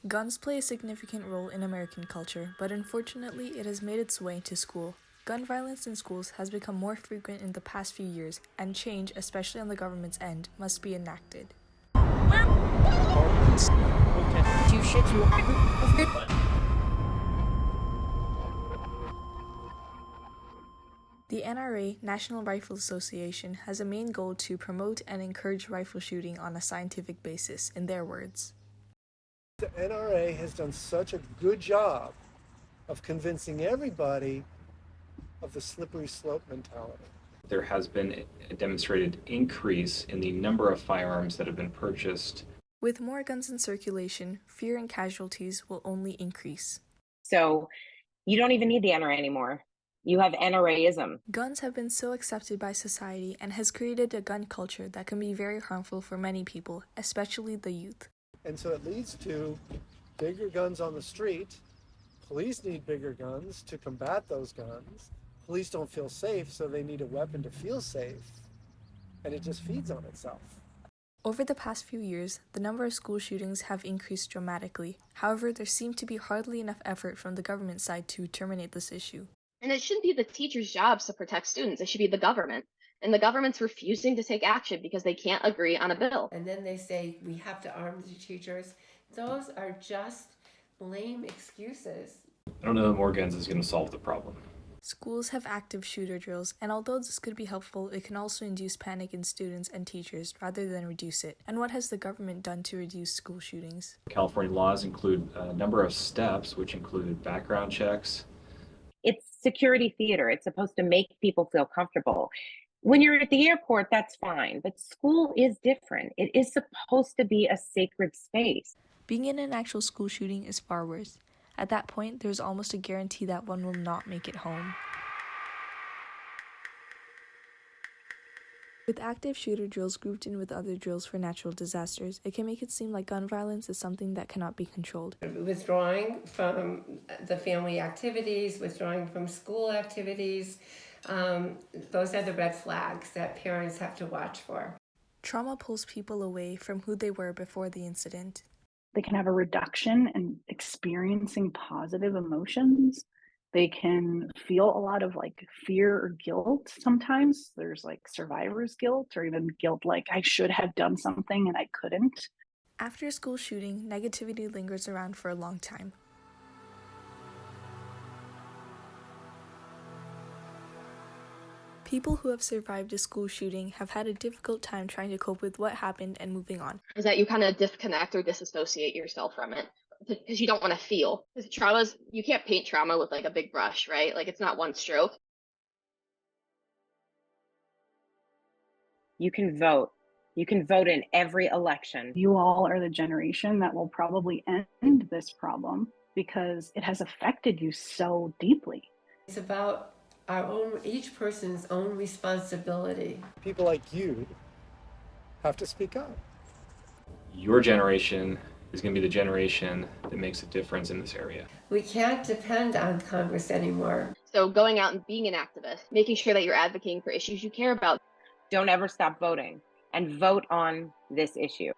Guns play a significant role in American culture, but unfortunately it has made its way into school. Gun violence in schools has become more frequent in the past few years, and change, especially on the government's end, must be enacted. The NRA, National Rifle Association, has a main goal to promote and encourage rifle shooting on a scientific basis, in their words. The NRA has done such a good job of convincing everybody of the slippery slope mentality. There has been a demonstrated increase in the number of firearms that have been purchased. With more guns in circulation, fear and casualties will only increase. So you don't even need the NRA anymore. You have NRAism. Guns have been so accepted by society and has created a gun culture that can be very harmful for many people, especially the youth. And so it leads to bigger guns on the street. Police need bigger guns to combat those guns. Police don't feel safe, so they need a weapon to feel safe. And it just feeds on itself. Over the past few years, the number of school shootings have increased dramatically. However, there seemed to be hardly enough effort from the government side to terminate this issue. And it shouldn't be the teachers' jobs to protect students. It should be the government. And the government's refusing to take action because they can't agree on a bill. And then they say we have to arm the teachers. Those are just lame excuses. I don't know that more guns is going to solve the problem. Schools have active shooter drills, and although this could be helpful, it can also induce panic in students and teachers rather than reduce it. And what has the government done to reduce school shootings? California laws include a number of steps, which include background checks. It's security theater. It's supposed to make people feel comfortable. When you're at the airport, that's fine, but school is different. It is supposed to be a sacred space. Being in an actual school shooting is far worse. At that point, there's almost a guarantee that one will not make it home. With active shooter drills grouped in with other drills for natural disasters, it can make it seem like gun violence is something that cannot be controlled. Withdrawing from the family activities, withdrawing from school activities, those are the red flags that parents have to watch for. Trauma pulls people away from who they were before the incident. They can have a reduction in experiencing positive emotions. They can feel a lot of fear or guilt sometimes. There's survivor's guilt or even guilt like I should have done something and I couldn't. After a school shooting, negativity lingers around for a long time. People who have survived a school shooting have had a difficult time trying to cope with what happened and moving on. Is that you kind of disconnect or disassociate yourself from it because you don't want to feel. Because traumas, you can't paint trauma with a big brush, right? It's not one stroke. You can vote. You can vote in every election. You all are the generation that will probably end this problem because it has affected you so deeply. It's about each person's own responsibility. People like you have to speak up. Your generation is going to be the generation that makes a difference in this area. We can't depend on Congress anymore. So going out and being an activist, making sure that you're advocating for issues you care about. Don't ever stop voting and vote on this issue.